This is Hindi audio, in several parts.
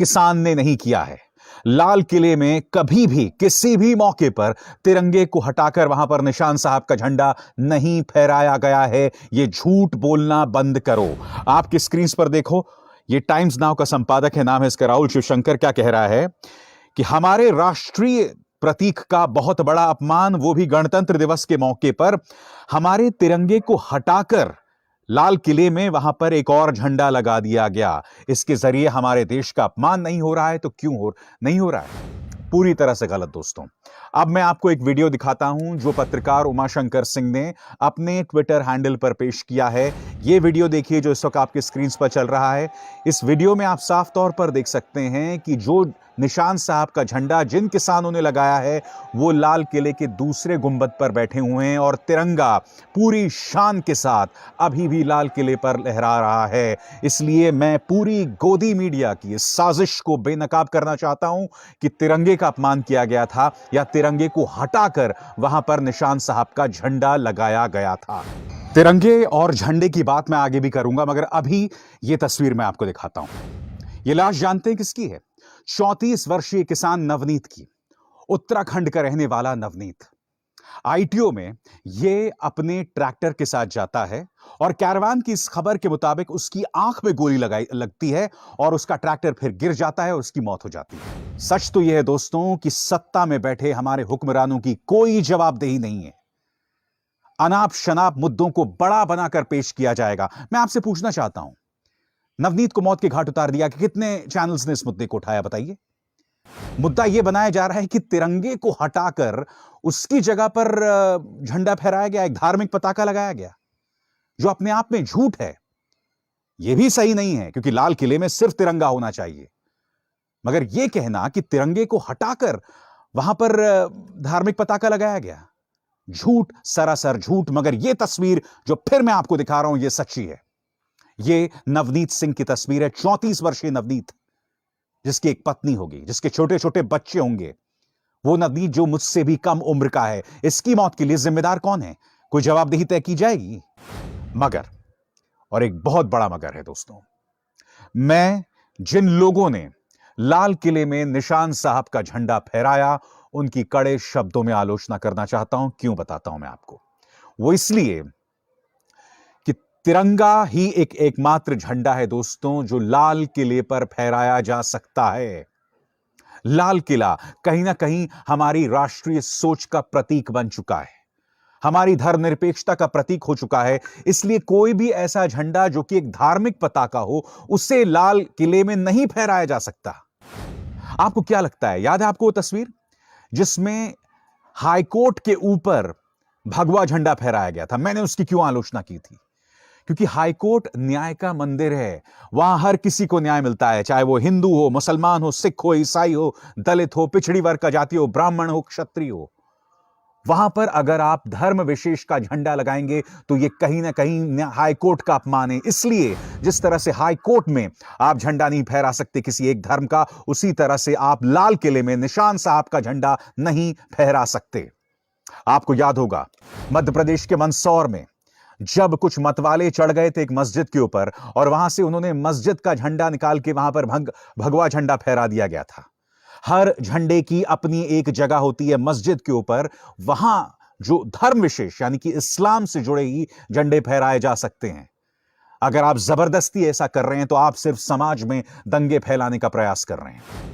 किसान ने नहीं किया है। लाल किले में कभी भी किसी भी मौके पर तिरंगे को हटाकर वहां पर निशान साहब का झंडा नहीं फहराया गया है। यह झूठ बोलना बंद करो। आपकी स्क्रीन पर देखो, यह टाइम्स नाउ का संपादक है, नाम है इसका राहुल शिवशंकर। क्या कह रहा है कि हमारे राष्ट्रीय प्रतीक का बहुत बड़ा अपमान, वो भी गणतंत्र दिवस के मौके पर हमारे तिरंगे को हटाकर लाल किले में वहां पर एक और झंडा लगा दिया गया। इसके जरिए हमारे देश का अपमान नहीं हो रहा है तो क्यों नहीं हो रहा है? पूरी तरह से गलत दोस्तों। अब मैं आपको एक वीडियो दिखाता हूं जो पत्रकार उमाशंकर सिंह ने अपने ट्विटर हैंडल पर पेश किया है। यह वीडियो देखिए जो इस वक्त आपके स्क्रीन पर चल रहा है। इस वीडियो में आप साफ तौर पर देख सकते हैं कि जो निशान साहब का झंडा जिन किसानों ने लगाया है वो लाल किले के दूसरे गुंबद पर बैठे हुए हैं और तिरंगा पूरी शान के साथ अभी भी लाल किले पर लहरा रहा है। इसलिए मैं पूरी गोदी मीडिया की इस साजिश को बेनकाब करना चाहता हूं कि तिरंगे का अपमान किया गया था या तिरंगे को हटाकर वहां पर निशान साहब का झंडा लगाया गया था। तिरंगे और झंडे की बात मैं आगे भी करूंगा, मगर अभी यह तस्वीर मैं आपको दिखाता हूं। यह लाश जानते हैं किसकी है? 34 वर्षीय किसान नवनीत की। उत्तराखंड का रहने वाला नवनीत आईटीओ में यह अपने ट्रैक्टर के साथ जाता है और कैरवान की इस खबर के मुताबिक उसकी आंख में गोली लगती है और उसका ट्रैक्टर फिर गिर जाता है और उसकी मौत हो जाती है। सच तो यह है दोस्तों कि सत्ता में बैठे हमारे हुक्मरानों की कोई जवाबदेही नहीं है। अनाप शनाप मुद्दों को बड़ा बनाकर पेश किया जाएगा। मैं आपसे पूछना चाहता हूं, नवनीत को मौत के घाट उतार दिया कि कितने चैनल्स ने इस मुद्दे को उठाया? बताइए। मुद्दा यह बनाया जा रहा है कि तिरंगे को हटाकर उसकी जगह पर झंडा फहराया गया, एक धार्मिक पताका लगाया गया, जो अपने आप में झूठ है। यह भी सही नहीं है क्योंकि लाल किले में सिर्फ तिरंगा होना चाहिए। मगर यह कहना कि तिरंगे को हटाकर वहां पर धार्मिक पताका लगाया गया, झूठ, सरासर झूठ। मगर यह तस्वीर जो फिर मैं आपको दिखा रहा हूं, यह सच्ची है। यह नवनीत सिंह की तस्वीर है। 34 वर्षीय नवनीत, जिसकी एक पत्नी होगी, जिसके छोटे छोटे बच्चे होंगे। वो नवनीत जो मुझसे भी कम उम्र का है। इसकी मौत के लिए जिम्मेदार कौन है? कोई जवाबदेही तय की जाएगी? मगर, और एक बहुत बड़ा मगर है दोस्तों, मैं जिन लोगों ने लाल किले में निशान साहब का झंडा फहराया उनकी कड़े शब्दों में आलोचना करना चाहता हूं। क्यों? बताता हूं मैं आपको। वो इसलिए कि तिरंगा ही एकमात्र झंडा है दोस्तों जो लाल किले पर फहराया जा सकता है। लाल किला कहीं ना कहीं हमारी राष्ट्रीय सोच का प्रतीक बन चुका है, हमारी धर्मनिरपेक्षता का प्रतीक हो चुका है। इसलिए कोई भी ऐसा झंडा जो कि एक धार्मिक पताका हो, उसे लाल किले में नहीं फहराया जा सकता। आपको क्या लगता है? याद है आपको वो तस्वीर जिसमें हाईकोर्ट के ऊपर भगवा झंडा फहराया गया था? मैंने उसकी क्यों आलोचना की थी? क्योंकि हाईकोर्ट न्याय का मंदिर है। वहां हर किसी को न्याय मिलता है, चाहे वो हिंदू हो, मुसलमान हो, सिख हो, ईसाई हो, दलित हो, पिछड़ी वर्ग का जाति हो, ब्राह्मण हो, क्षत्रिय हो। वहां पर अगर आप धर्म विशेष का झंडा लगाएंगे तो यह कहीं ना कहीं हाईकोर्ट का अपमान है। इसलिए जिस तरह से हाईकोर्ट में आप झंडा नहीं फहरा सकते किसी एक धर्म का, उसी तरह से आप लाल किले में निशान साहब का झंडा नहीं फहरा सकते। आपको याद होगा मध्य प्रदेश के मंदसौर में जब कुछ मतवाले चढ़ गए थे एक मस्जिद के ऊपर और वहां से उन्होंने मस्जिद का झंडा निकाल के वहां पर भगवा झंडा फहरा दिया गया था। हर झंडे की अपनी एक जगह होती है मस्जिद के ऊपर। वहां जो धर्म विशेष यानी कि इस्लाम से जुड़े ही झंडे फहराए जा सकते हैं। अगर आप जबरदस्ती ऐसा कर रहे हैं तो आप सिर्फ समाज में दंगे फैलाने का प्रयास कर रहे हैं।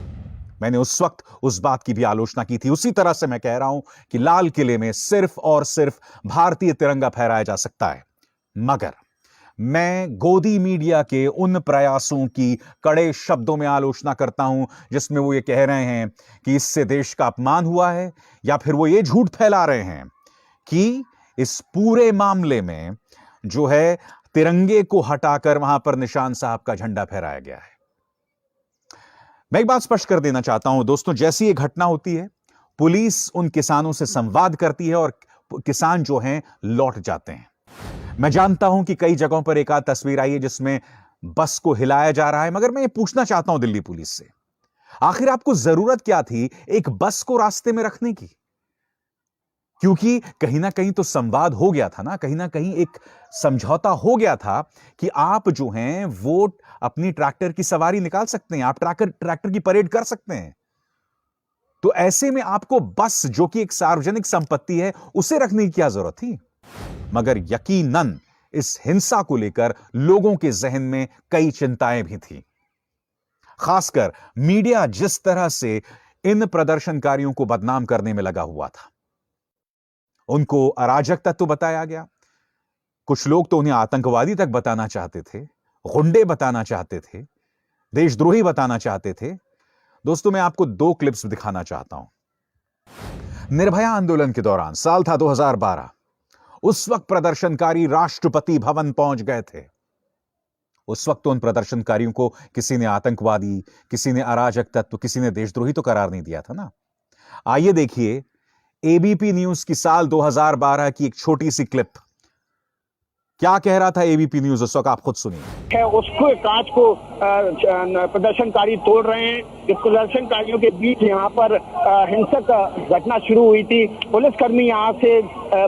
मैंने उस वक्त उस बात की भी आलोचना की थी। उसी तरह से मैं कह रहा हूं कि लाल किले में सिर्फ और सिर्फ भारतीय तिरंगा फहराया जा सकता है। मगर मैं गोदी मीडिया के उन प्रयासों की कड़े शब्दों में आलोचना करता हूं जिसमें वो ये कह रहे हैं कि इससे देश का अपमान हुआ है, या फिर वो ये झूठ फैला रहे हैं कि इस पूरे मामले में जो है तिरंगे को हटाकर वहां पर निशान साहब का झंडा फहराया गया है। मैं एक बात स्पष्ट कर देना चाहता हूं दोस्तों, जैसी ये घटना होती है पुलिस उन किसानों से संवाद करती है और किसान जो हैं लौट जाते हैं। मैं जानता हूं कि कई जगहों पर एक आध तस्वीर आई है जिसमें बस को हिलाया जा रहा है, मगर मैं ये पूछना चाहता हूं दिल्ली पुलिस से, आखिर आपको जरूरत क्या थी एक बस को रास्ते में रखने की? क्योंकि कहीं ना कहीं तो संवाद हो गया था ना, कहीं ना कहीं एक समझौता हो गया था कि आप जो हैं वो अपनी ट्रैक्टर की सवारी निकाल सकते हैं, आप ट्रैक्टर की परेड कर सकते हैं। तो ऐसे में आपको बस जो कि एक सार्वजनिक संपत्ति है उसे रखने की क्या जरूरत थी? मगर यकीनन इस हिंसा को लेकर लोगों के जहन में कई चिंताएं भी थी। खासकर मीडिया जिस तरह से इन प्रदर्शनकारियों को बदनाम करने में लगा हुआ था, उनको अराजक तत्व बताया गया। कुछ लोग तो उन्हें आतंकवादी तक बताना चाहते थे, गुंडे बताना चाहते थे, देशद्रोही बताना चाहते थे। दोस्तों, मैं आपको दो क्लिप्स दिखाना चाहता हूं। निर्भया आंदोलन के दौरान साल था 2012। उस वक्त प्रदर्शनकारी राष्ट्रपति भवन पहुंच गए थे। उस वक्त तो उन प्रदर्शनकारियों को किसी ने आतंकवादी, किसी ने अराजक तत्व, किसी ने देशद्रोही तो करार नहीं दिया था ना। आइए देखिए एबीपी न्यूज की साल 2012 की एक छोटी सी क्लिप। क्या कह रहा था एबीपी न्यूज उस वक्त, आप खुद सुनिए। उसको कांच को प्रदर्शनकारी तोड़ रहे हैं। इस प्रदर्शनकारियों के बीच यहाँ पर हिंसक घटना शुरू हुई थी। पुलिसकर्मी यहाँ से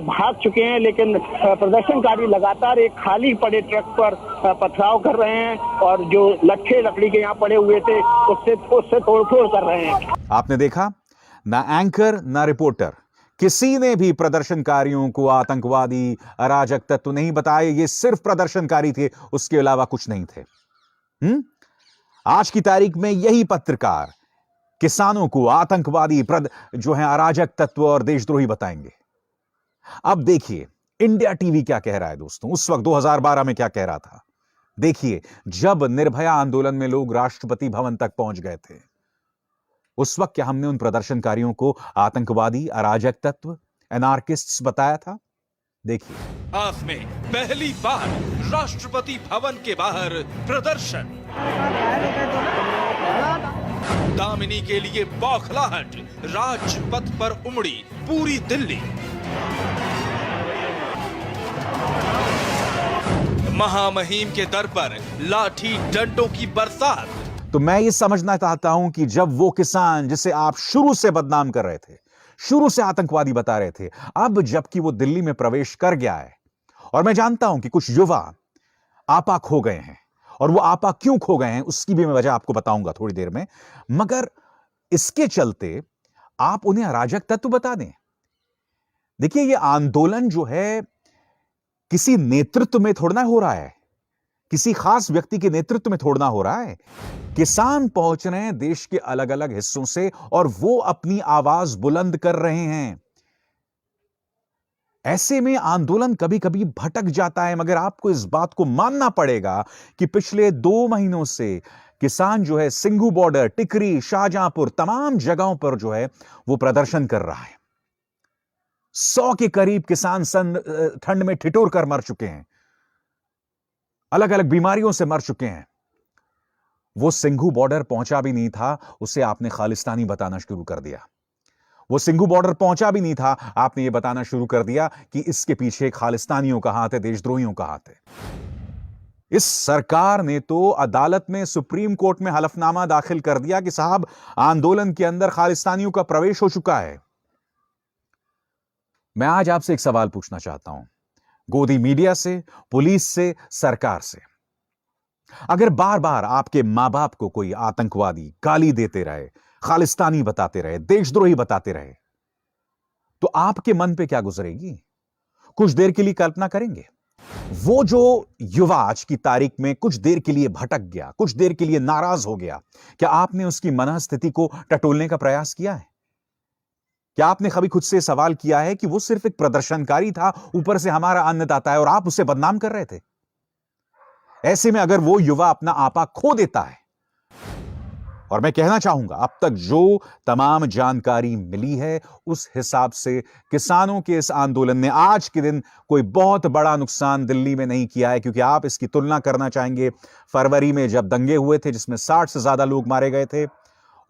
भाग चुके हैं, लेकिन प्रदर्शनकारी लगातार एक खाली पड़े ट्रक पर पथराव कर रहे हैं और जो लट्ठे लकड़ी के यहाँ पड़े हुए थे उससे तोड़फोड़ कर रहे हैं। आपने देखा, ना एंकर ना रिपोर्टर, किसी ने भी प्रदर्शनकारियों को आतंकवादी, अराजक तत्व नहीं बताए। ये सिर्फ प्रदर्शनकारी थे, उसके अलावा कुछ नहीं थे। आज की तारीख में यही पत्रकार किसानों को आतंकवादी, जो है अराजक तत्व और देशद्रोही बताएंगे। अब देखिए इंडिया टीवी क्या कह रहा है दोस्तों, उस वक्त 2012 में क्या कह रहा था। देखिए, जब निर्भया आंदोलन में लोग राष्ट्रपति भवन तक पहुंच गए थे, उस वक्त क्या हमने उन प्रदर्शनकारियों को आतंकवादी, अराजक तत्व, एनार्किस्ट्स बताया था? देखिए, इतिहास में पहली बार राष्ट्रपति भवन के बाहर प्रदर्शन। दामिनी के लिए बौखलाहट, राजपथ पर उमड़ी पूरी दिल्ली। महामहिम के दर पर लाठी डंडों की बरसात। तो मैं ये समझना चाहता हूं कि जब वो किसान जिसे आप शुरू से बदनाम कर रहे थे, शुरू से आतंकवादी बता रहे थे, अब जबकि वो दिल्ली में प्रवेश कर गया है, और मैं जानता हूं कि कुछ युवा आपा खो गए हैं, और वो आपा क्यों खो गए हैं उसकी भी मैं वजह आपको बताऊंगा थोड़ी देर में, मगर इसके चलते आप उन्हें अराजक तत्व बता दें। देखिए, ये आंदोलन जो है किसी नेतृत्व में थोड़ा हो रहा है, किसी खास व्यक्ति के नेतृत्व में थोड़ा हो रहा है। किसान पहुंच रहे हैं देश के अलग अलग हिस्सों से और वो अपनी आवाज बुलंद कर रहे हैं। ऐसे में आंदोलन कभी कभी भटक जाता है, मगर आपको इस बात को मानना पड़ेगा कि पिछले 2 महीनों से किसान जो है सिंघू बॉर्डर, टिकरी, शाहजहांपुर, तमाम जगहों पर जो है वो प्रदर्शन कर रहा है। 100 के करीब किसान ठंड में ठिठुर कर मर चुके हैं, अलग अलग बीमारियों से मर चुके हैं। वो सिंघू बॉर्डर पहुंचा भी नहीं था, उसे आपने खालिस्तानी बताना शुरू कर दिया। वो सिंघू बॉर्डर पहुंचा भी नहीं था, आपने ये बताना शुरू कर दिया कि इसके पीछे खालिस्तानियों का हाथ है, देशद्रोहियों का हाथ है। इस सरकार ने तो अदालत में, सुप्रीम कोर्ट में हलफनामा दाखिल कर दिया कि साहब आंदोलन के अंदर खालिस्तानियों का प्रवेश हो चुका है। मैं आज आपसे एक सवाल पूछना चाहता हूं, गोदी मीडिया से, पुलिस से, सरकार से। अगर बार बार आपके मां बाप को कोई आतंकवादी गाली देते रहे, खालिस्तानी बताते रहे, देशद्रोही बताते रहे, तो आपके मन पे क्या गुजरेगी? कुछ देर के लिए कल्पना करेंगे, वो जो युवा आज की तारीख में कुछ देर के लिए भटक गया, कुछ देर के लिए नाराज हो गया, क्या आपने उसकी मनःस्थिति को टटोलने का प्रयास किया है? क्या आपने कभी खुद से सवाल किया है कि वो सिर्फ एक प्रदर्शनकारी था, ऊपर से हमारा अन्नदाता है, और आप उसे बदनाम कर रहे थे? ऐसे में अगर वो युवा अपना आपा खो देता है, और मैं कहना चाहूंगा अब तक जो तमाम जानकारी मिली है उस हिसाब से किसानों के इस आंदोलन ने आज के दिन कोई बहुत बड़ा नुकसान दिल्ली में नहीं किया है, क्योंकि आप इसकी तुलना करना चाहेंगे फरवरी में जब दंगे हुए थे जिसमें 60 से ज्यादा लोग मारे गए थे,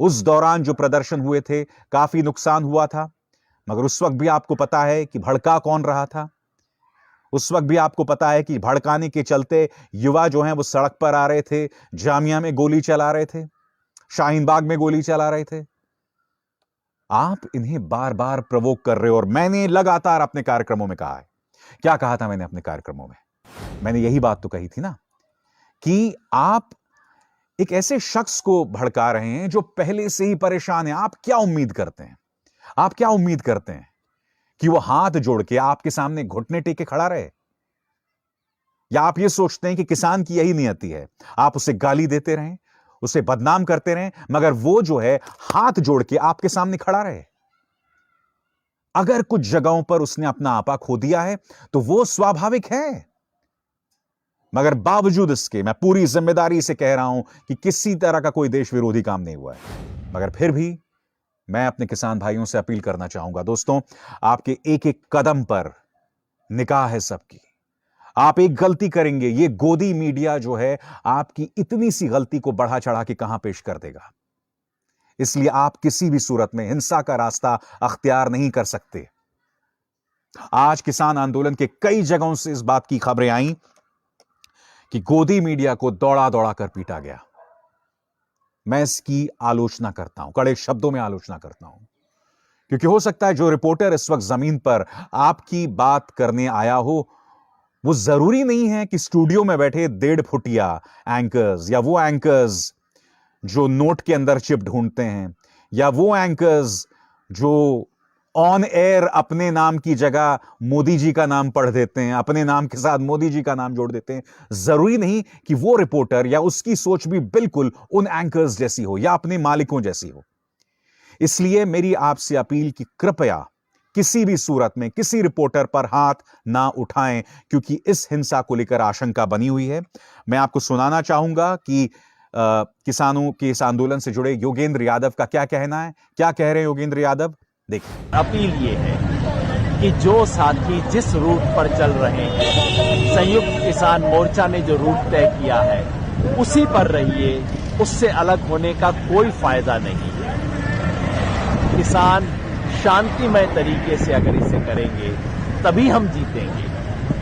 उस दौरान जो प्रदर्शन हुए थे काफी नुकसान हुआ था। मगर उस वक्त भी आपको पता है कि भड़का कौन रहा था, उस वक्त भी आपको पता है कि भड़काने के चलते युवा जो हैं वो सड़क पर आ रहे थे, जामिया में गोली चला रहे थे, शाहीन बाग में गोली चला रहे थे। आप इन्हें बार बार प्रवोक कर रहे हो। और मैंने लगातार अपने कार्यक्रमों में कहा है, क्या कहा था मैंने अपने कार्यक्रमों में? मैंने यही बात तो कही थी ना कि आप एक ऐसे शख्स को भड़का रहे हैं जो पहले से ही परेशान है। आप क्या उम्मीद करते हैं? आप क्या उम्मीद करते हैं कि वो हाथ जोड़ के आपके सामने घुटने टेके खड़ा रहे? या आप ये सोचते हैं कि किसान की यही नियति है, आप उसे गाली देते रहें, उसे बदनाम करते रहें, मगर वो जो है हाथ जोड़ के आपके सामने खड़ा रहे? अगर कुछ जगहों पर उसने अपना आपा खो दिया है तो वो स्वाभाविक है, मगर बावजूद इसके मैं पूरी जिम्मेदारी से कह रहा हूं कि किसी तरह का कोई देश विरोधी काम नहीं हुआ है। मगर फिर भी मैं अपने किसान भाइयों से अपील करना चाहूंगा, दोस्तों, आपके एक एक कदम पर निगाह है सबकी। आप एक गलती करेंगे, ये गोदी मीडिया जो है आपकी इतनी सी गलती को बढ़ा चढ़ा के कहां पेश कर देगा। इसलिए आप किसी भी सूरत में हिंसा का रास्ता अख्तियार नहीं कर सकते। आज किसान आंदोलन के कई जगहों से इस बात की खबरें आई कि गोदी मीडिया को दौड़ा दौड़ा कर पीटा गया। मैं इसकी आलोचना करता हूं, कड़े शब्दों में आलोचना करता हूं, क्योंकि हो सकता है जो रिपोर्टर इस वक्त जमीन पर आपकी बात करने आया हो, वो जरूरी नहीं है कि स्टूडियो में बैठे 1.5 फुटिया एंकर्स, या वो एंकर्स जो नोट के अंदर चिप ढूंढते हैं, या वो एंकर्स जो ऑन एयर अपने नाम की जगह मोदी जी का नाम पढ़ देते हैं, अपने नाम के साथ मोदी जी का नाम जोड़ देते हैं। जरूरी नहीं कि वो रिपोर्टर या उसकी सोच भी बिल्कुल उन एंकर्स जैसी हो या अपने मालिकों जैसी हो। इसलिए मेरी आपसे अपील कि कृपया किसी भी सूरत में किसी रिपोर्टर पर हाथ ना उठाएं, क्योंकि इस हिंसा को लेकर आशंका बनी हुई है। मैं आपको सुनाना चाहूंगा कि किसानों के इस आंदोलन से जुड़े योगेंद्र यादव का क्या कहना है। क्या कह रहे हैं योगेंद्र यादव, देखिए। अपील ये है कि जो साथी जिस रूट पर चल रहे हैं, संयुक्त किसान मोर्चा ने जो रूट तय किया है उसी पर रहिए, उससे अलग होने का कोई फायदा नहीं है। किसान शांतिमय तरीके से अगर इसे करेंगे तभी हम जीतेंगे।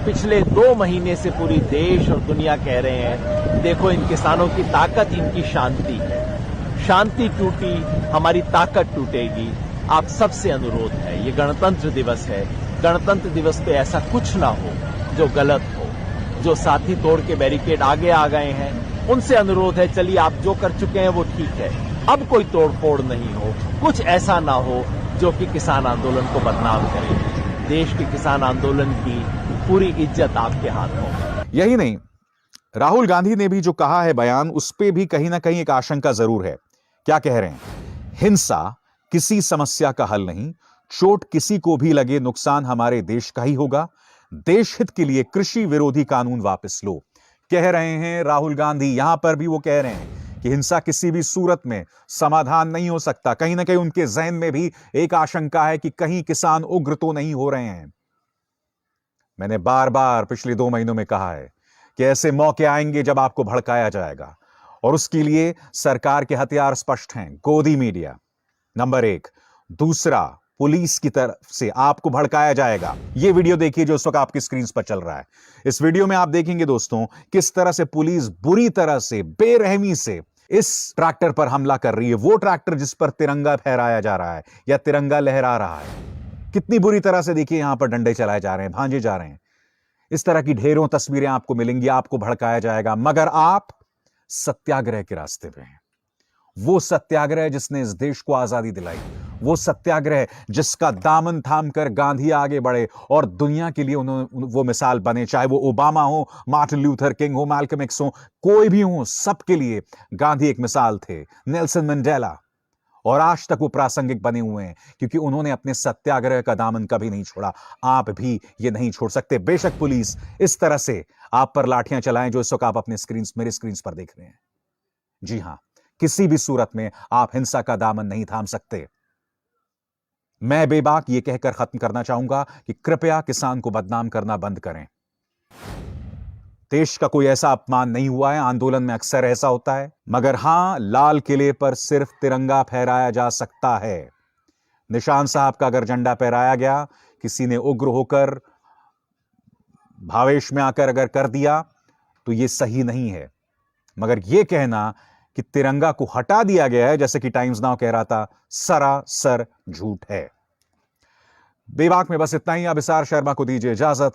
पिछले 2 महीने से पूरी देश और दुनिया कह रहे हैं, देखो इन किसानों की ताकत इनकी शांति है। शांति टूटी, हमारी ताकत टूटेगी। आप सबसे अनुरोध है, ये गणतंत्र दिवस है, गणतंत्र दिवस पे ऐसा कुछ ना हो जो गलत हो। जो साथी तोड़ के बैरिकेड आगे आ गए हैं, उनसे अनुरोध है, चलिए आप जो कर चुके हैं वो ठीक है, अब कोई तोड़फोड़ नहीं हो, कुछ ऐसा ना हो जो कि किसान आंदोलन को बदनाम करे। देश के किसान आंदोलन की पूरी इज्जत आपके हाथ में। यही नहीं, राहुल गांधी ने भी जो कहा है बयान, उस पे भी कहीं ना कहीं एक आशंका जरूर है। क्या कह रहे हैं? हिंसा किसी समस्या का हल नहीं, चोट किसी को भी लगे नुकसान हमारे देश का ही होगा। देश हित के लिए कृषि विरोधी कानून वापस लो, कह रहे हैं राहुल गांधी। यहां पर भी वो कह रहे हैं कि हिंसा किसी भी सूरत में समाधान नहीं हो सकता। कहीं ना कहीं उनके जहन में भी एक आशंका है कि कहीं किसान उग्र तो नहीं हो रहे हैं। मैंने बार बार पिछले 2 महीनों में कहा है कि ऐसे मौके आएंगे जब आपको भड़काया जाएगा, और उसके लिए सरकार के हथियार स्पष्ट हैं। गोदी मीडिया नंबर 1, दूसरा पुलिस की तरफ से आपको भड़काया जाएगा। यह वीडियो देखिए जो इस वक्त आपकी स्क्रीन पर चल रहा है। इस वीडियो में आप देखेंगे दोस्तों किस तरह से पुलिस बुरी तरह से बेरहमी से इस ट्रैक्टर पर हमला कर रही है। वो ट्रैक्टर जिस पर तिरंगा फहराया जा रहा है या तिरंगा लहरा रहा है, कितनी बुरी तरह से देखिए यहां पर डंडे चलाए जा रहे हैं, भांजे जा रहे हैं। इस तरह की ढेरों तस्वीरें आपको मिलेंगी, आपको भड़काया जाएगा। मगर आप सत्याग्रह के रास्ते पे हैं। वो सत्याग्रह जिसने इस देश को आजादी दिलाई, वो सत्याग्रह जिसका दामन थाम कर गांधी आगे बढ़े और दुनिया के लिए उन्होंने वो मिसाल बने। चाहे वो ओबामा हो, मार्टिन लूथर किंग हो, मैल्कम एक्स हो, कोई भी हो, सबके लिए गांधी एक मिसाल थे। नेल्सन मंडेला, और आज तक वो प्रासंगिक बने हुए हैं क्योंकि उन्होंने अपने सत्याग्रह का दामन कभी नहीं छोड़ा। आप भी ये नहीं छोड़ सकते। बेशक पुलिस इस तरह से आप पर लाठियां चलाएं जो इस वक्त आप अपने मेरे स्क्रीन पर देख रहे हैं। जी हां, किसी भी सूरत में आप हिंसा का दामन नहीं थाम सकते। मैं बेबाक ये कहकर खत्म करना चाहूंगा कि कृपया किसान को बदनाम करना बंद करें। देश का कोई ऐसा अपमान नहीं हुआ है, आंदोलन में अक्सर ऐसा होता है, मगर हां, लाल किले पर सिर्फ तिरंगा फहराया जा सकता है। निशान साहब का अगर झंडा फहराया गया, किसी ने उग्र होकर भावेश में आकर अगर कर दिया तो यह सही नहीं है। मगर यह कहना कि तिरंगा को हटा दिया गया है, जैसे कि टाइम्स नाउ कह रहा था, सरासर झूठ है। बेबाक में बस इतना ही। अब इसार शर्मा को दीजिए इजाजत।